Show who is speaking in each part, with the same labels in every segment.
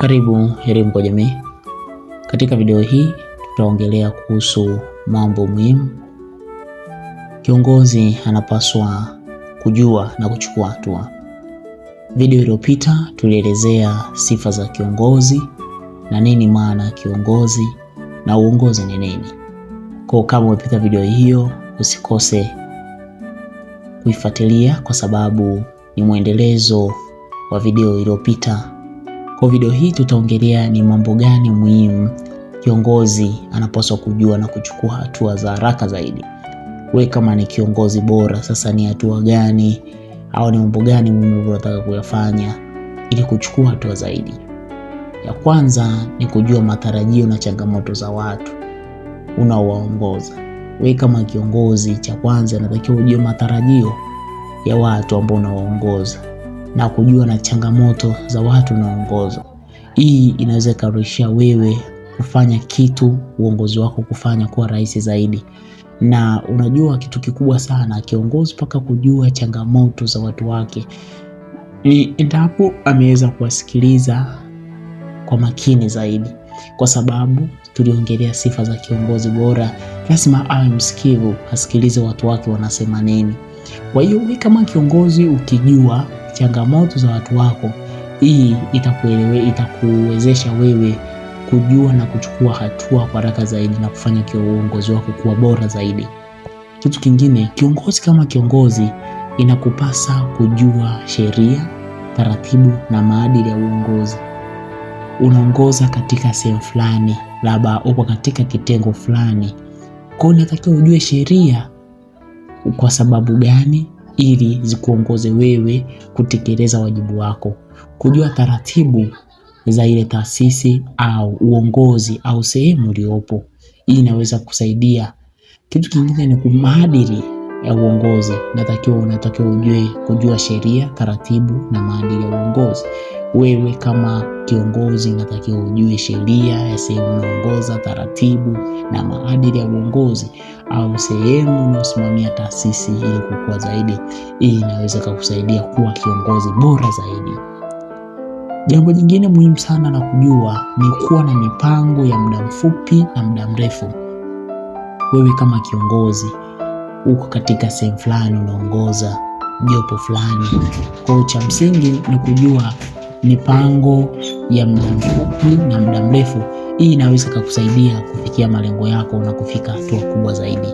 Speaker 1: Karibu elimu kwa jamii. Katika video hii tutaongelea kuhusu mambo muhimu kiongozi anapaswa kujua na kuchukua hatua. Video iliyopita tulielezea sifa za kiongozi na nini maana kiongozi na uongozi ni nini. Kwa kama umepita video hiyo, usikose kuifuatilia kwa sababu ni mwendelezo wa video iliyopita. Kwa video hii tutaongelea ni mambo gani muhimu kiongozi anapaswa kujua na kuchukua hatua za haraka zaidi. Wewe kama ni kiongozi bora, sasa ni hatua gani au ni mambo gani muhimu unataka kuyafanya ili kuchukua hatua zaidi? Ya kwanza ni kujua matarajio na changamoto za watu unaowaongoza. Wewe kama kiongozi, cha kwanza unatakiwa ujue matarajio ya watu ambao unawaongoza na kujua na changamoto za watu unaoongoza. Hii inaweza kurahisisha wewe kufanya kitu, uongozi wako kufanya kuwa rahisi zaidi. Na unajua kitu kikubwa sana kiongozi paka kujua changamoto za watu wake, endapo ameweza kuwasikiliza kwa makini zaidi, kwa sababu tuliongelea sifa za kiongozi bora. Lazima awe msikivu, asikilize watu wake wanasema nini. Kwa hiyo wewe kama kiongozi ukijua changamoto za watu wako, hii itakuwezesha wewe kujua na kuchukua hatua kwa haraka zaidi na kufanya uongozi wako kuwa bora zaidi. Kitu kingine, kiongozi kama kiongozi inakupasa kujua sheria, taratibu na maadili ya uongozi. Unaongoza katika sehemu fulani, labda upo katika kitengo fulani, kwa hiyo unatakiwa ujue sheria kwa sababu gani, ili zikuongoze wewe kutekeleza wajibu wako. Kujua taratibu za ile taasisi au uongozi au sehemu uliopo, hii inaweza kusaidia. Kitu kingine ni maadili ya uongozi. Unatakiwa kujua sheria, taratibu na maadili ya uongozi. Wewe kama kiongozi unatakiwa ujue sheria ya sehemu unaongoza, taratibu na maadili ya uongozi au sehemu unaosimamia taasisi ili kukua zaidi. Hii inaweza kukusaidia kuwa kiongozi bora zaidi. Jambo jingine muhimu sana la kujua ni kuwa na mipango ya muda mfupi na muda mrefu. Wewe kama kiongozi uko katika sehemu fulani, unaongoza jopo fulani, kwa cha msingi ni kujua mipango ya muda mfupi na muda mrefu. Hii inaweza kukusaidia kufikia malengo yako na kufika hatua kubwa zaidi.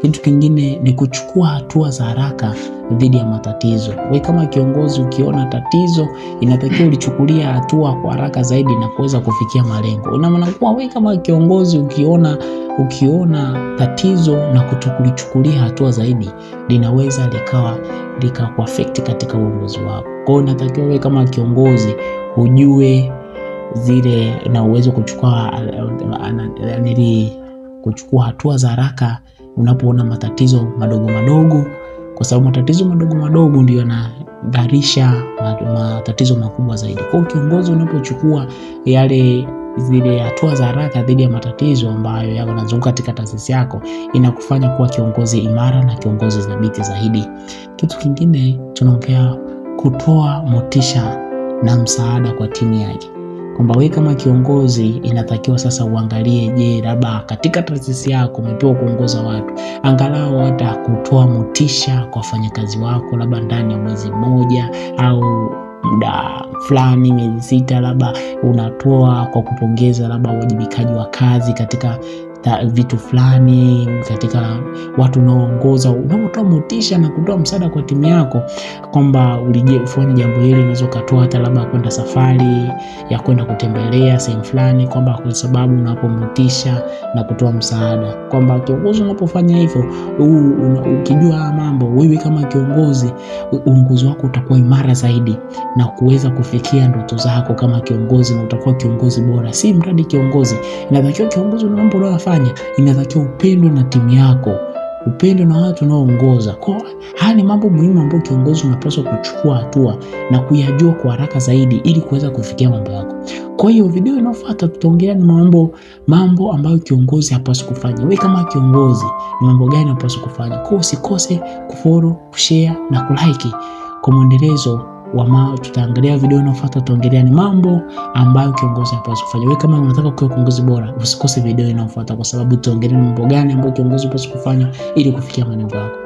Speaker 1: Kitu kingine ni kuchukua hatua za haraka dhidi ya matatizo. Wewe kama kiongozi ukiona tatizo, inatakiwa ulichukulia hatua kwa haraka zaidi na kuweza kufikia malengo. Ina maana kuwa wewe kama kiongozi ukiona tatizo na kutokulichukulia hatua zaidi, linaweza likakuaffect katika uongozi wako. Kwa hiyo inatakiwa wewe kama kiongozi ujue zile na uwezo kuchukua hatua za haraka unapoona matatizo madogo madogo, kwa sababu matatizo madogo madogo ndio yanadharisha matatizo makubwa zaidi. Kwa kiongozi unapochukua zile hatua za haraka dhidi ya matatizo ambayo yanazunguka katika taasisi yako, inakufanya kuwa kiongozi imara na kiongozi thabiti zaidi. Kitu kingine tunaongea kutoa motisha na msaada kwa timu yake, kwamba wewe kama kiongozi inatakiwa sasa uangalie, je, labda katika taasisi yako umepewa kuongoza watu, angalau hata kutoa motisha kwa wafanyakazi wako, labda ndani ya mwezi mmoja au muda fulani, miezi 6, labda unatoa kwa kupongeza labda uwajibikaji wa kazi katika vitu fulani, katika watu unaoongoza. Unapotoa motisha na kutoa msaada kwa timu yako, kwamba ufanye jambo hili, unaweza kutoa hata labda kwenda safari ya kwenda kutembelea sehemu fulani, kwamba kwa sababu unapomotisha na kutoa msaada, kwamba kiongozi unapofanya hivyo, ukijua mambo, wewe kama kiongozi uongozi wako utakuwa imara zaidi na kuweza kufikia ndoto zako kama kiongozi, na utakuwa kiongozi bora. Si mradi kiongozi, inatakiwa kiongozi na mambo unayofanya inatakiwa upendo na timu yako, upendo na watu unaoongoza. Kwa haya ni mambo muhimu ambayo kiongozi unapaswa kuchukua hatua na kuyajua kwa haraka zaidi ili kuweza kufikia mambo yako. Kwa hiyo video inayofuata tutaongelea ni mambo ambayo kiongozi hapaswi kufanya. Wewe kama kiongozi ni mambo gani unapaswa kufanya? Kwa usikose kufollow, kushare na kulike kwa mwendelezo tutaangalia video inayofuata, tutaongelea ni mambo ambayo kiongozi anapaswa kufanya. Wewe kama unataka kuwa kiongozi bora, usikose video inayofuata, kwa sababu tutaongelea mambo gani ambayo kiongozi anapaswa kufanya ili kufikia malengo yako.